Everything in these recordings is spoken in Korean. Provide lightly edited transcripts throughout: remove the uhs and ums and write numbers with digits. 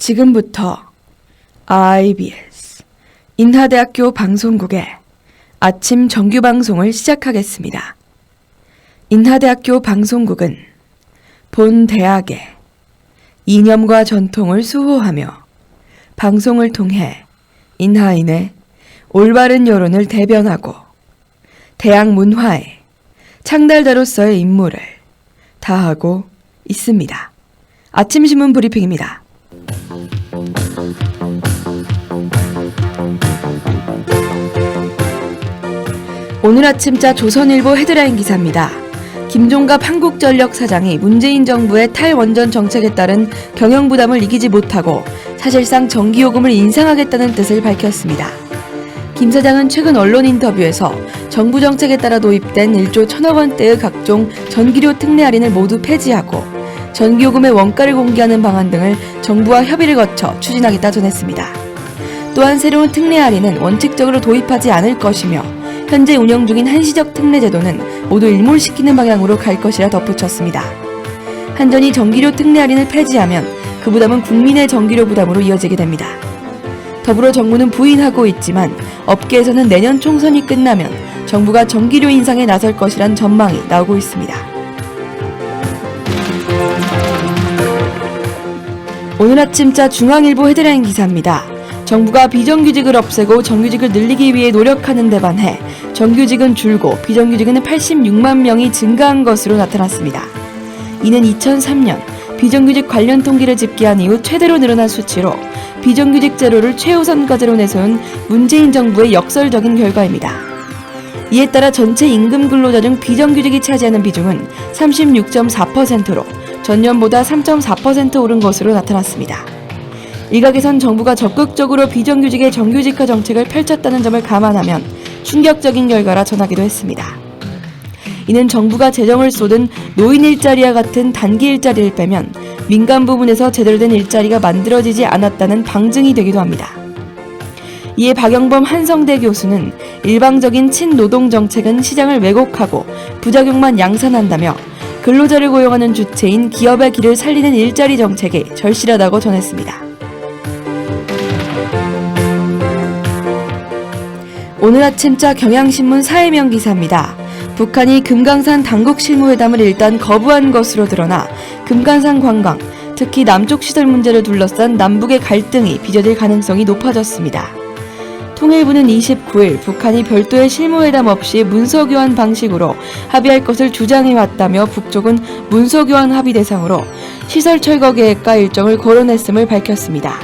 지금부터 IBS 인하대학교 방송국의 아침 정규 방송을 시작하겠습니다. 인하대학교 방송국은 본 대학의 이념과 전통을 수호하며 방송을 통해 인하인의 올바른 여론을 대변하고 대학 문화의 창달자로서의 임무를 다하고 있습니다. 아침신문 브리핑입니다. 오늘 아침자 조선일보 헤드라인 기사입니다. 김종갑 한국전력 사장이 문재인 정부의 탈원전 정책에 따른 경영 부담을 이기지 못하고 사실상 전기요금을 인상하겠다는 뜻을 밝혔습니다. 김 사장은 최근 언론 인터뷰에서 정부 정책에 따라 도입된 1조 1,000억 원대의 각종 전기료 특례 할인을 모두 폐지하고 전기요금의 원가를 공개하는 방안 등을 정부와 협의를 거쳐 추진하겠다 전했습니다. 또한 새로운 특례 할인은 원칙적으로 도입하지 않을 것이며 현재 운영 중인 한시적 특례 제도는 모두 일몰시키는 방향으로 갈 것이라 덧붙였습니다. 한전이 전기료 특례 할인을 폐지하면 그 부담은 국민의 전기료 부담으로 이어지게 됩니다. 더불어 정부는 부인하고 있지만 업계에서는 내년 총선이 끝나면 정부가 전기료 인상에 나설 것이란 전망이 나오고 있습니다. 오늘 아침자 중앙일보 헤드라인 기사입니다. 정부가 비정규직을 없애고 정규직을 늘리기 위해 노력하는 데 반해 정규직은 줄고 비정규직은 86만 명이 증가한 것으로 나타났습니다. 이는 2003년 비정규직 관련 통계를 집계한 이후 최대로 늘어난 수치로 비정규직 제로를 최우선 과제로 내세운 문재인 정부의 역설적인 결과입니다. 이에 따라 전체 임금 근로자 중 비정규직이 차지하는 비중은 36.4%로 전년보다 3.4% 오른 것으로 나타났습니다. 일각에선 정부가 적극적으로 비정규직의 정규직화 정책을 펼쳤다는 점을 감안하면 충격적인 결과라 전하기도 했습니다. 이는 정부가 재정을 쏟은 노인 일자리와 같은 단기 일자리를 빼면 민간 부분에서 제대로 된 일자리가 만들어지지 않았다는 방증이 되기도 합니다. 이에 박영범 한성대 교수는 일방적인 친노동 정책은 시장을 왜곡하고 부작용만 양산한다며 근로자를 고용하는 주체인 기업의 길을 살리는 일자리 정책이 절실하다고 전했습니다. 오늘 아침자 경향신문 사회면 기사입니다. 북한이 금강산 당국 실무회담을 일단 거부한 것으로 드러나 금강산 관광, 특히 남쪽 시설 문제를 둘러싼 남북의 갈등이 빚어질 가능성이 높아졌습니다. 통일부는 29일 북한이 별도의 실무회담 없이 문서교환 방식으로 합의할 것을 주장해왔다며 북쪽은 문서교환 합의 대상으로 시설 철거 계획과 일정을 거론했음을 밝혔습니다.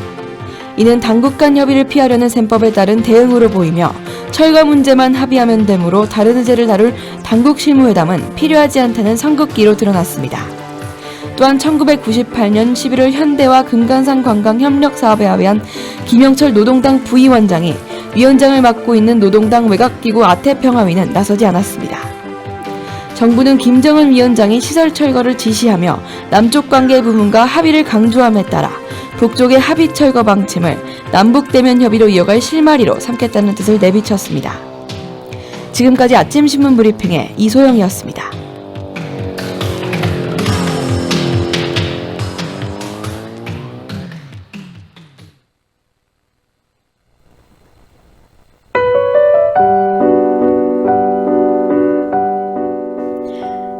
이는 당국 간 협의를 피하려는 셈법에 따른 대응으로 보이며 철거 문제만 합의하면 되므로 다른 의제를 다룰 당국 실무회담은 필요하지 않다는 선긋기로 드러났습니다. 또한 1998년 11월 현대와 금강산 관광 협력 사업에 합의한 김영철 노동당 부위원장이 위원장을 맡고 있는 노동당 외곽기구 아태평화위는 나서지 않았습니다. 정부는 김정은 위원장이 시설 철거를 지시하며 남쪽 관계 부문과 합의를 강조함에 따라 북쪽의 합의 철거 방침을 남북대면 협의로 이어갈 실마리로 삼겠다는 뜻을 내비쳤습니다. 지금까지 아침신문 브리핑의 이소영이었습니다.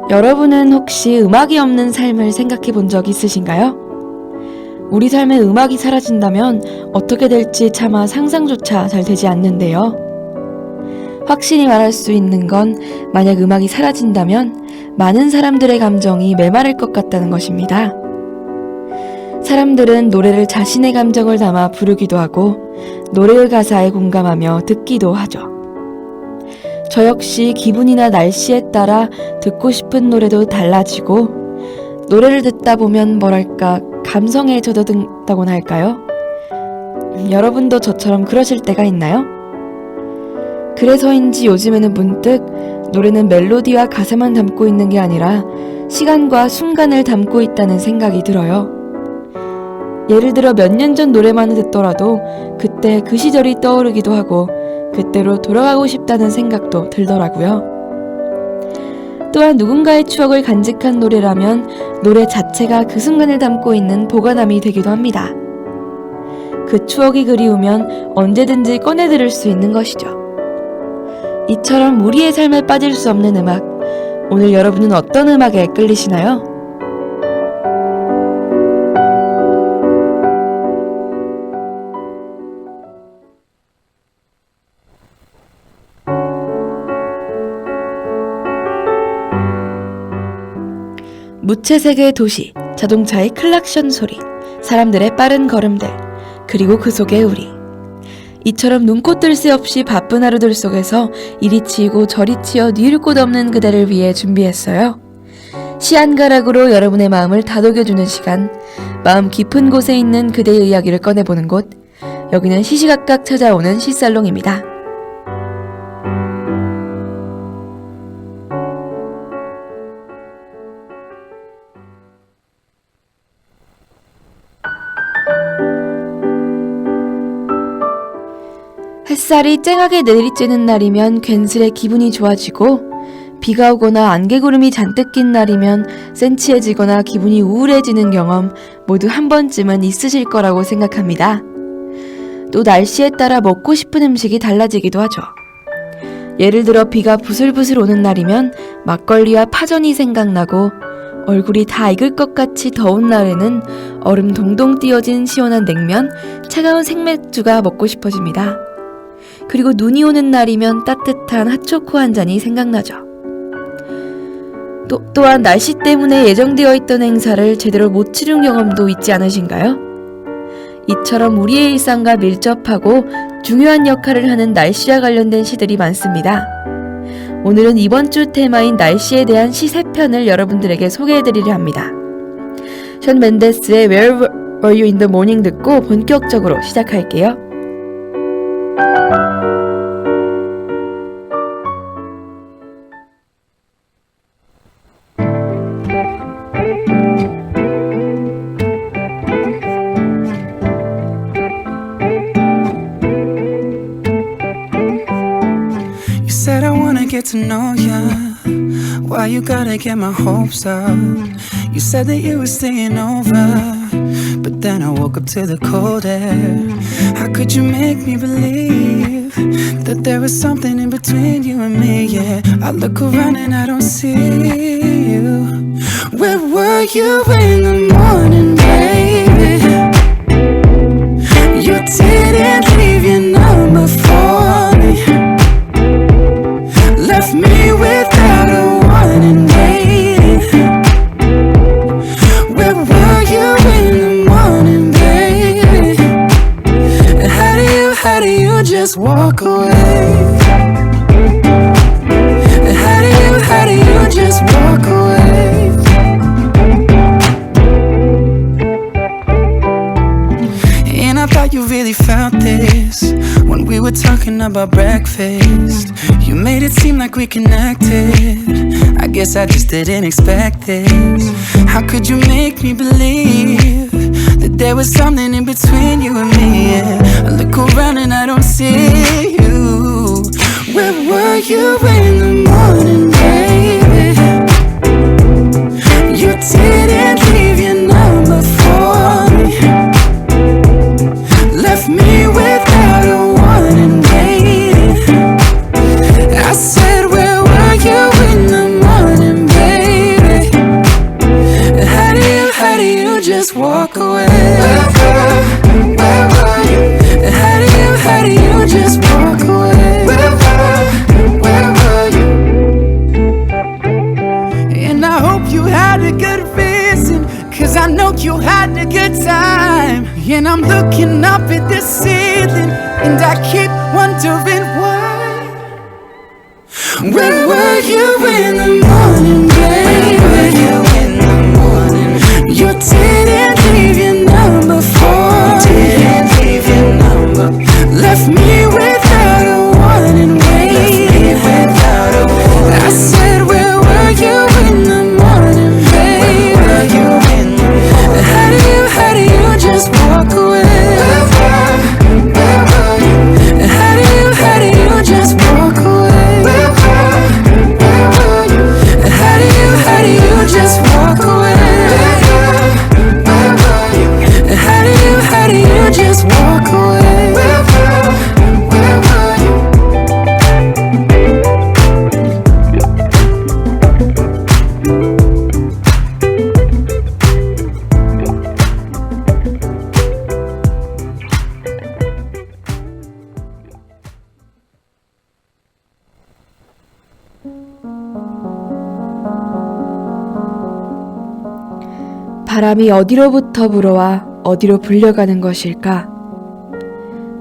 여러분은 혹시 음악이 없는 삶을 생각해 본 적 있으신가요? 우리 삶에 음악이 사라진다면 어떻게 될지 차마 상상조차 잘 되지 않는데요. 확실히 말할 수 있는 건 만약 음악이 사라진다면 많은 사람들의 감정이 메마를 것 같다는 것입니다. 사람들은 노래를 자신의 감정을 담아 부르기도 하고 노래의 가사에 공감하며 듣기도 하죠. 저 역시 기분이나 날씨에 따라 듣고 싶은 노래도 달라지고 노래를 듣다 보면 뭐랄까 감성에 젖어든다고나 할까요? 여러분도 저처럼 그러실 때가 있나요? 그래서인지 요즘에는 문득 노래는 멜로디와 가사만 담고 있는 게 아니라 시간과 순간을 담고 있다는 생각이 들어요. 예를 들어 몇 년 전 노래만을 듣더라도 그때 그 시절이 떠오르기도 하고 그때로 돌아가고 싶다는 생각도 들더라고요. 또한 누군가의 추억을 간직한 노래라면 노래 자체가 그 순간을 담고 있는 보관함이 되기도 합니다. 그 추억이 그리우면 언제든지 꺼내 들을 수 있는 것이죠. 이처럼 우리의 삶에 빠질 수 없는 음악, 오늘 여러분은 어떤 음악에 끌리시나요? 무채색의 도시, 자동차의 클락션 소리, 사람들의 빠른 걸음들, 그리고 그 속의 우리. 이처럼 눈코 뜰 새 없이 바쁜 하루들 속에서 이리 치이고 저리 치여 뉘을 곳 없는 그대를 위해 준비했어요. 시 한 가락으로 여러분의 마음을 다독여주는 시간, 마음 깊은 곳에 있는 그대의 이야기를 꺼내보는 곳, 여기는 시시각각 찾아오는 시살롱입니다. 햇살이 쨍하게 내리쬐는 날이면 괜스레 기분이 좋아지고, 비가 오거나 안개구름이 잔뜩 낀 날이면 센치해지거나 기분이 우울해지는 경험 모두 한 번쯤은 있으실 거라고 생각합니다. 또 날씨에 따라 먹고 싶은 음식이 달라지기도 하죠. 예를 들어 비가 부슬부슬 오는 날이면 막걸리와 파전이 생각나고, 얼굴이 다 익을 것 같이 더운 날에는 얼음 동동 띄어진 시원한 냉면, 차가운 생맥주가 먹고 싶어집니다. 그리고 눈이 오는 날이면 따뜻한 핫초코 한 잔이 생각나죠. 또한 날씨 때문에 예정되어 있던 행사를 제대로 못 치른 경험도 있지 않으신가요? 이처럼 우리의 일상과 밀접하고 중요한 역할을 하는 날씨와 관련된 시들이 많습니다. 오늘은 이번 주 테마인 날씨에 대한 시 3편을 여러분들에게 소개해드리려 합니다. 션 멘데스의 Where Were You in the Morning 듣고 본격적으로 시작할게요. Said I wanna get to know ya. Why you gotta get my hopes up? You said that you were staying over, but then I woke up to the cold air. How could you make me believe that there was something in between you and me? Yeah, I look around and I don't see you. Where were you in the morning, baby? You didn't leave your number for me. Left me without a warning, waiting. Where were you in the morning, baby? How do you just walk away? How do you just walk away? And I thought you really felt this when we were talking about breakfast. You made it seem like we connected. I guess I just didn't expect this. How could you make me believe that there was something in between you and me? Yeah, I look around and I don't see you. Where were you in the morning, baby? You didn't leave your number for me. Left me without a warning, waiting. I said, where were you in the morning, baby? How do you just walk away? Where were you? How do you just walk away? Where were you? And I hope you had a good reason, 'cause I know you had a good time. And I'm looking up at the ceiling, and I keep wondering why. Where were you in the morning, baby? Where were you in the morning? You didn't leave your number for me. Didn't leave your number. Left me without a warning, waiting. Without a warning. I said, where were you in the morning, baby? Where were you in the morning? How do you just walk away? Where were you? How do you just walk away? Where were you? 바람이 어디로부터 불어와 어디로 불려가는 것일까?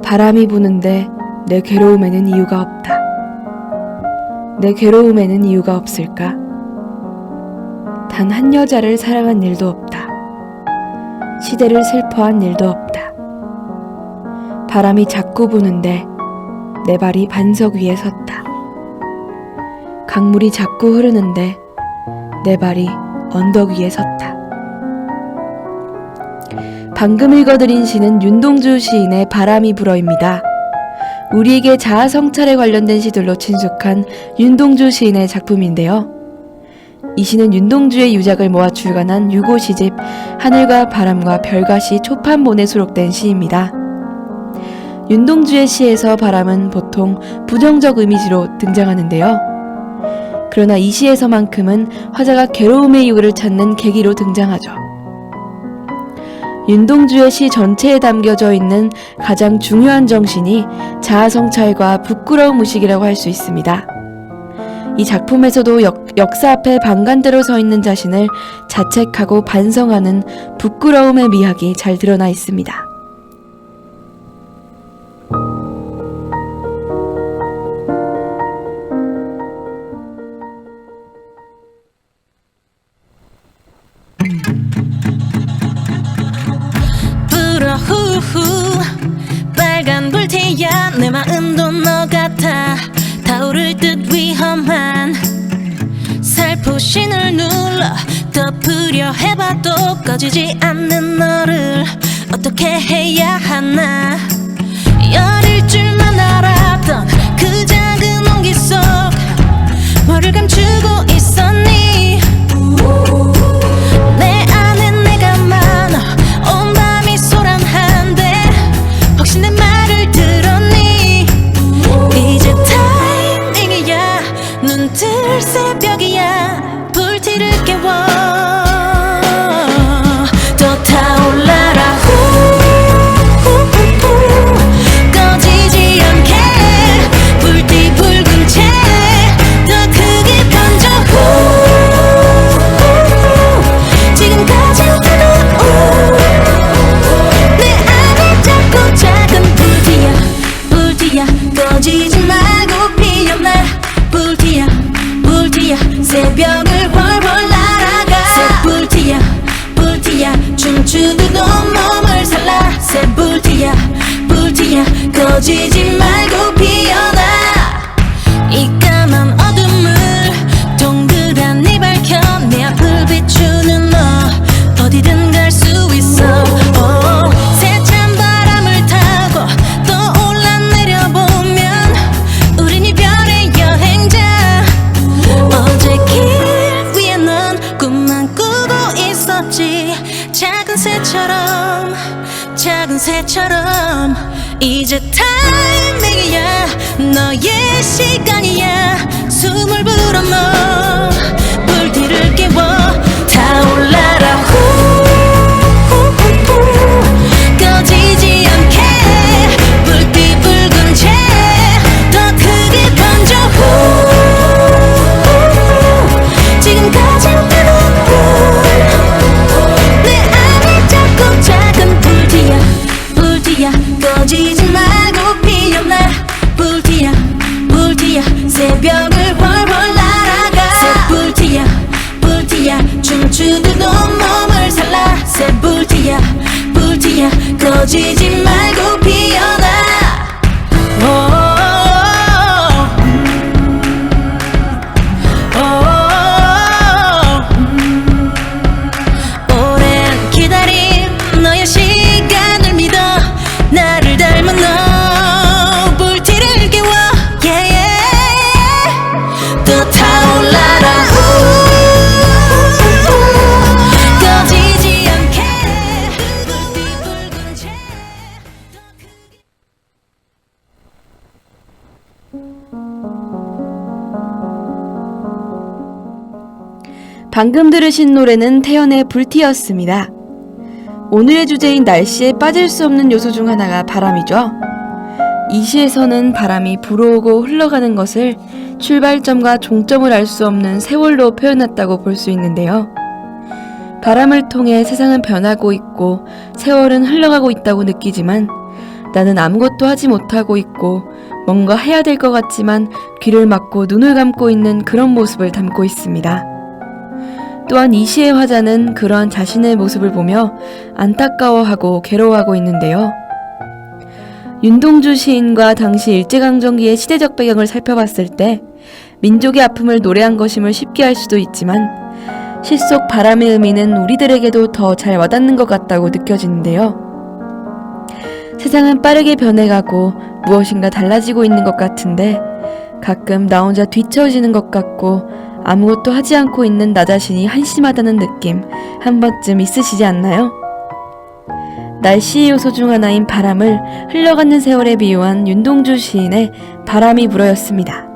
바람이 부는데 내 괴로움에는 이유가 없다. 내 괴로움에는 이유가 없을까? 단 한 여자를 사랑한 일도 없다. 시대를 슬퍼한 일도 없다. 바람이 자꾸 부는데 내 발이 반석 위에 섰다. 강물이 자꾸 흐르는데 내 발이 언덕 위에 섰다. 방금 읽어드린 시는 윤동주 시인의 바람이 불어입니다. 우리에게 자아 성찰에 관련된 시들로 친숙한 윤동주 시인의 작품인데요. 이 시는 윤동주의 유작을 모아 출간한 유고 시집 하늘과 바람과 별가시 초판본에 수록된 시입니다. 윤동주의 시에서 바람은 보통 부정적 이미지로 등장하는데요. 그러나 이 시에서만큼은 화자가 괴로움의 이유를 찾는 계기로 등장하죠. 윤동주의 시 전체에 담겨져 있는 가장 중요한 정신이 자아성찰과 부끄러움 의식이라고 할 수 있습니다. 이 작품에서도 역사 앞에 방간대로 서 있는 자신을 자책하고 반성하는 부끄러움의 미학이 잘 드러나 있습니다. 불어 후후 빨간 불티야 내 마음도 너 같아 타오를 듯 위험한 살포신을 눌러 덮으려 해봐도 꺼지지 않는 너를 어떻게 해야 하나 열일 줄만 알았던 그 작은 온기 속 뭐를 감추고 있었니 내 안에 내가 많아 온 밤이 소란한데 혹시 내 말을 들었니 이제 타이밍이야 눈 뜰 새벽이야 불티를 깨워 더 타올라라 꺼지지 않게 불티 붉은 채 더 크게 번져 지금까지 뜨거운 내 안에 자꾸 작은 불티야 불티야 꺼지지 말고 피어나 불티야 불티야 새벽을 훨훨 날아가 새 불티야 불티야 춤추듯 온 몸을 살라 새 불티야 불티야 꺼지지 말고 피어나 이 까만 어둠을 동그랗게 밝혀 내 앞을 비추는 너 어디든 갈 수 있어 세찬 바람을 타고 또 올라내려보면 우린 이별의 여행자 어제 길 위에 넌 꿈만 꾸고 있었지 작은 새처럼 이제 타이밍이야 너의 시간이야 숨을 불어넣어 불티를 깨워 타올라라 꺼지지 않게 불빛 붉은 채 더 크게 번져 지금까지 뜨거운 내 안에 자꾸 작은 불티야 불티야 꺼지지 말고 피어나 불티야 불티야 새벽을 훨훨 날아가 새 불티야 불티야 춤추듯 온 몸을 살라 새 불티야 불티야 꺼지지 말고 피어나 오랜 기다림 너의 시간을 믿어 나를 닮은 너 불티를 깨워 또 타올라라 꺼지지 않게 불빛 붉은 채 방금 들으신 노래는 태연의 불티였습니다. 오늘의 주제인 날씨에 빠질 수 없는 요소 중 하나가 바람이죠. 이 시에서는 바람이 불어오고 흘러가는 것을 출발점과 종점을 알 수 없는 세월로 표현했다고 볼 수 있는데요. 바람을 통해 세상은 변하고 있고 세월은 흘러가고 있다고 느끼지만 나는 아무것도 하지 못하고 있고 뭔가 해야 될 것 같지만 귀를 막고 눈을 감고 있는 그런 모습을 담고 있습니다. 또한 이 시의 화자는 그러한 자신의 모습을 보며 안타까워하고 괴로워하고 있는데요. 윤동주 시인과 당시 일제강점기의 시대적 배경을 살펴봤을 때 민족의 아픔을 노래한 것임을 쉽게 알 수도 있지만 시 속 바람의 의미는 우리들에게도 더 잘 와닿는 것 같다고 느껴지는데요. 세상은 빠르게 변해가고 무엇인가 달라지고 있는 것 같은데 가끔 나 혼자 뒤처지는 것 같고 아무것도 하지 않고 있는 나 자신이 한심하다는 느낌 한 번쯤 있으시지 않나요? 날씨의 요소 중 하나인 바람을 흘러가는 세월에 비유한 윤동주 시인의 바람이 불어였습니다.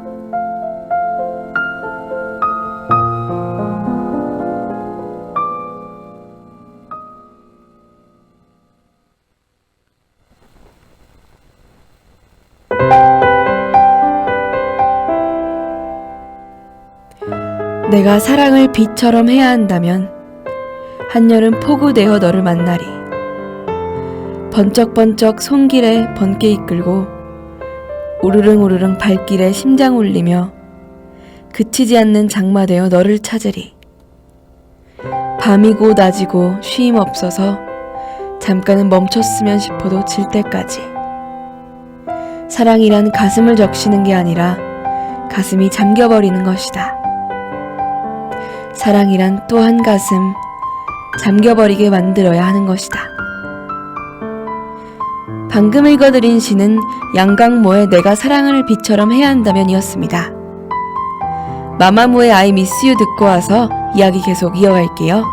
내가 사랑을 비처럼 해야 한다면 한여름 폭우되어 너를 만나리. 번쩍번쩍 손길에 번개 이끌고 우르릉우르릉 발길에 심장 울리며 그치지 않는 장마되어 너를 찾으리. 밤이고 낮이고 쉼 없어서 잠깐은 멈췄으면 싶어도 질 때까지. 사랑이란 가슴을 적시는 게 아니라 가슴이 잠겨버리는 것이다. 사랑이란 또 한 가슴 잠겨버리게 만들어야 하는 것이다. 방금 읽어드린 시는 양강모의 내가 사랑을 비처럼 해야 한다면 이었습니다. 마마무의 I miss you 듣고 와서 이야기 계속 이어갈게요.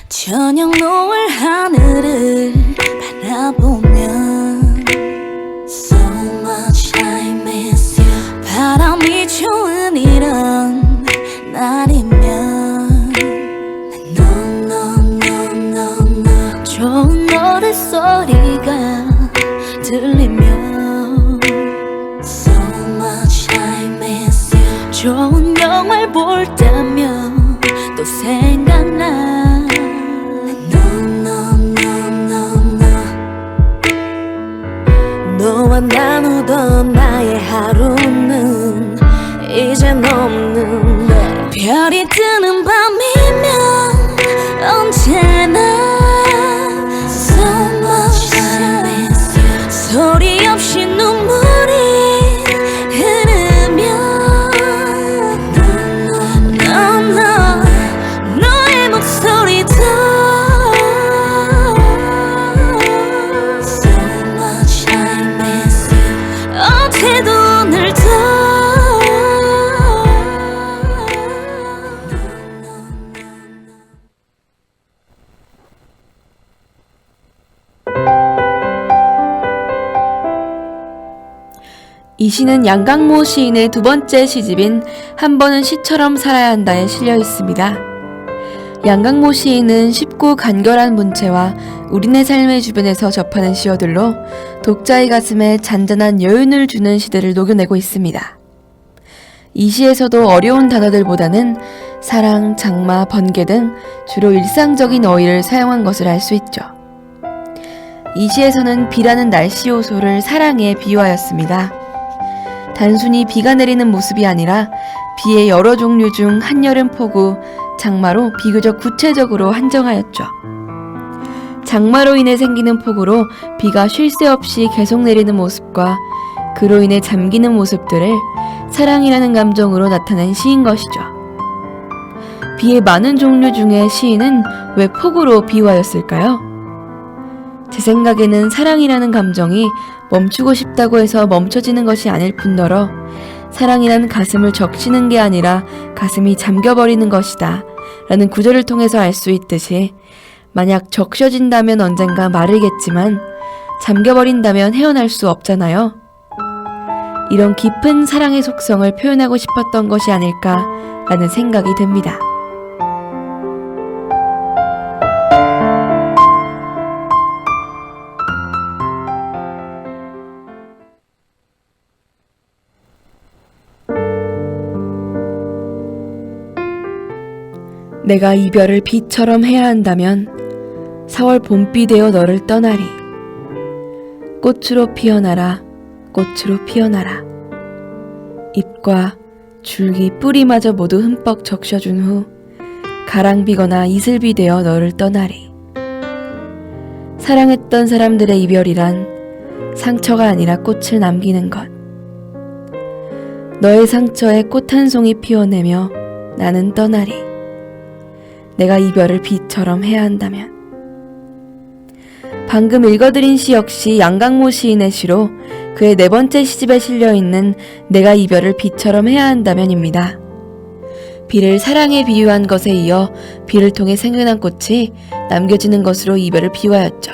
저녁 노을 하늘을 바라보면 So much I miss you. 바람이 좋은 이런 날이면 No 좋은 노랫소리가 들리면 So much I miss you. 좋은 영화를 볼 때면 또 생각나 너와 나누던 나의 하루는 이젠 없는데 별이 뜨는 밤이면 언제나 So much I miss you. 소리 없이 눈물이 흐르면 너의 목소리도 어제도 오늘도 이 시는 양강모 시인의 두 번째 시집인 한 번은 시처럼 살아야 한다에 실려 있습니다. 양강모 시인은 쉽고 간결한 문체와 우리네 삶의 주변에서 접하는 시어들로 독자의 가슴에 잔잔한 여운을 주는 시들을 녹여내고 있습니다. 이 시에서도 어려운 단어들보다는 사랑, 장마, 번개 등 주로 일상적인 어휘를 사용한 것을 알 수 있죠. 이 시에서는 비라는 날씨 요소를 사랑에 비유하였습니다. 단순히 비가 내리는 모습이 아니라 비의 여러 종류 중 한여름 폭우, 장마로 비교적 구체적으로 한정하였죠. 장마로 인해 생기는 폭우로 비가 쉴 새 없이 계속 내리는 모습과 그로 인해 잠기는 모습들을 사랑이라는 감정으로 나타낸 시인 것이죠. 비의 많은 종류 중에 시인은 왜 폭우로 비유하였을까요? 제 생각에는 사랑이라는 감정이 멈추고 싶다고 해서 멈춰지는 것이 아닐 뿐더러 사랑이란 가슴을 적시는 게 아니라 가슴이 잠겨버리는 것이다 라는 구절을 통해서 알 수 있듯이 만약 적셔진다면 언젠가 마르겠지만 잠겨버린다면 헤어날 수 없잖아요. 이런 깊은 사랑의 속성을 표현하고 싶었던 것이 아닐까라는 생각이 듭니다. 내가 이별을 비처럼 해야 한다면 4월 봄비 되어 너를 떠나리. 꽃으로 피어나라, 꽃으로 피어나라. 잎과 줄기, 뿌리마저 모두 흠뻑 적셔준 후 가랑비거나 이슬비 되어 너를 떠나리. 사랑했던 사람들의 이별이란 상처가 아니라 꽃을 남기는 것. 너의 상처에 꽃 한 송이 피워내며 나는 떠나리. 내가 이별을 비처럼 해야 한다면. 방금 읽어드린 시 역시 양강모 시인의 시로 그의 4번째 시집에 실려있는 내가 이별을 비처럼 해야 한다면입니다. 비를 사랑에 비유한 것에 이어 비를 통해 생겨난 꽃이 남겨지는 것으로 이별을 비유하였죠.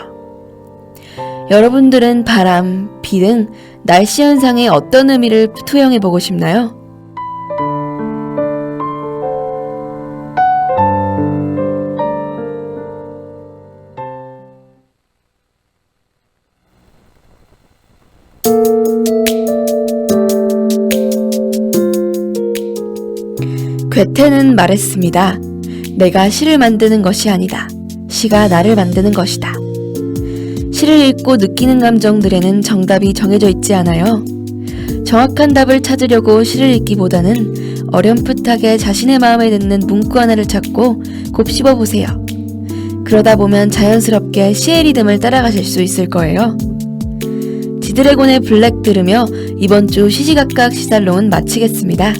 여러분들은 바람, 비 등 날씨 현상에 어떤 의미를 투영해보고 싶나요? 괴테는 말했습니다. 내가 시를 만드는 것이 아니다. 시가 나를 만드는 것이다. 시를 읽고 느끼는 감정들에는 정답이 정해져 있지 않아요. 정확한 답을 찾으려고 시를 읽기보다는 어렴풋하게 자신의 마음에 듣는 문구 하나를 찾고 곱씹어 보세요. 그러다 보면 자연스럽게 시의 리듬을 따라가실 수 있을 거예요. 지드래곤의 블랙 들으며 이번 주 시시각각 시살롱은 마치겠습니다.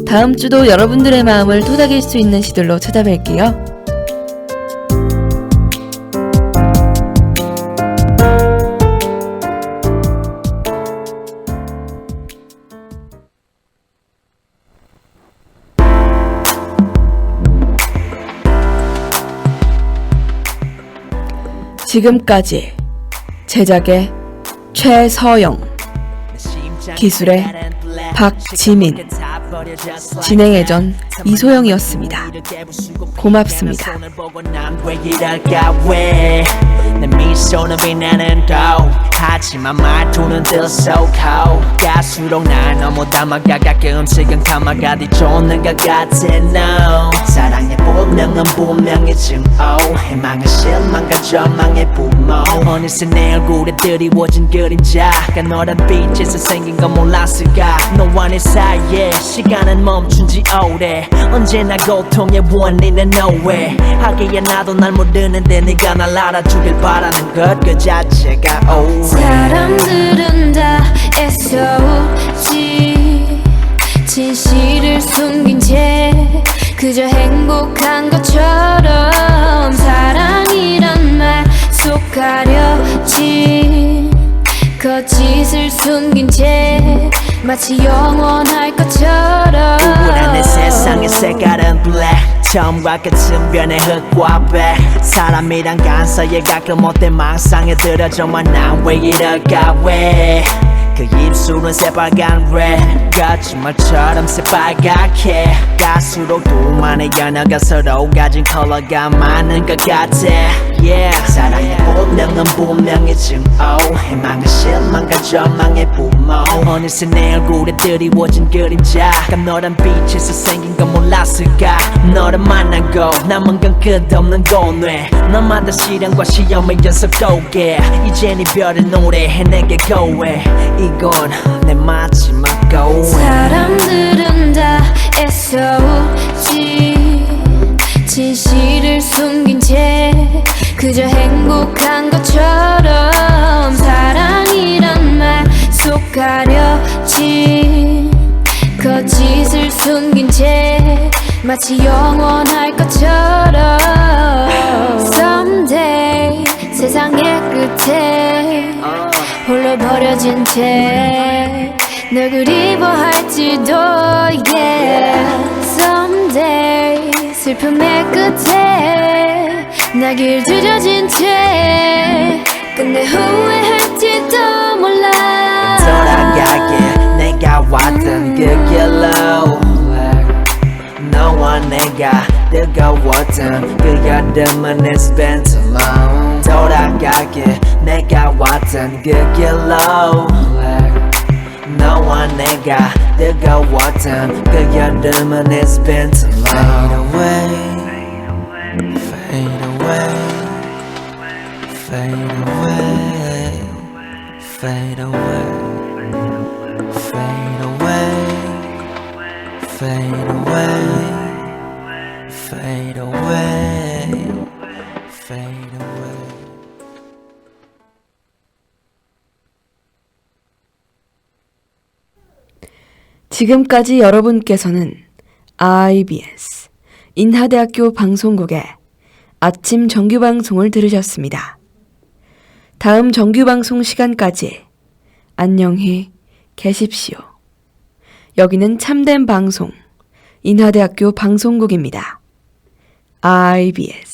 다음 주도 여러분들의 마음을 토닥일 수 있는 시들로 찾아뵐게요. 지금까지 제작의 최서영, 기술의 박지민, 진행의 전 이소영이었습니다. 고맙습니다. 내 미소는 빛나는 거 하지만 말투는 들썩고 갈수록 날 너무 닮아가 가끔씩은 감화가 뒤쫓는 것 같아 no 사랑의 본능은 분명히 증오 희망은 실망과 절망의 부모 어느새 내 얼굴에 드리워진 그림자가 너란 빛에서 생긴 건 몰랐을까 너와 내 사이에 시간은 멈춘 지 오래 언제나 고통의 원인은 nowhere 하기야 나도 날 모르는데 네가 날 알아주길 바라는 것 그 자체가 사람들은 다 애써오지 진실을 숨긴 채 그저 행복한 것처럼 사랑이란 말 속 가려진 거짓을 숨긴 채 마치 영원할 것처럼 우울한 내 세상의 색깔은 black 처음과 끝은 변해 흙과 백 사람이란 간사에 가끔 못된 망상에 들어 정말 난 왜 이럴까 왜 그 입술은 새빨간 red 거짓말처럼 새빨갛게 갈수록 둘만의 연어가 서로 가진 컬러가 많은 것 같아 yeah 사랑의 본능은 분명히 증오 희망은 실망과 절망의 부모 어느새 내 얼굴에 드리워진 그림자가 너란 빛에서 생긴 건 몰랐을까 너를 만나고 남은 건 끝없는 고뇌 너마다 시련과 시험의 연속 도개 이젠 이별의 노래해 내게 고해 이건 내 마지막 고해 사람들은 다 애써오지 진실을 숨긴 채 그저 행복한 것처럼 사랑이란 말 속 가려진 거짓을 숨긴 채 마치 영원할 것처럼 Someday 세상의 끝에 홀로 버려진 채 널 그리워할지도 yeah Someday 슬픔의 끝에 나 길들여진 채 끝내 후회할지도 몰라 돌아가게 내가 왔던 그 길로 너와 내가 뜨거웠던 그 여름은 it's been too long 돌아가게 내가 왔던 그 길로 너와 내가 뜨거웠던 그 여름은 it's been too long Fade away Fade away Fade away Fade away Fade away Fade away Fade away 지금까지 여러분께서는 IBS 인하대학교 방송국의 아침 정규방송을 들으셨습니다. 다음 정규방송 시간까지 안녕히 계십시오. 여기는 참된 방송 인하대학교 방송국입니다. IBS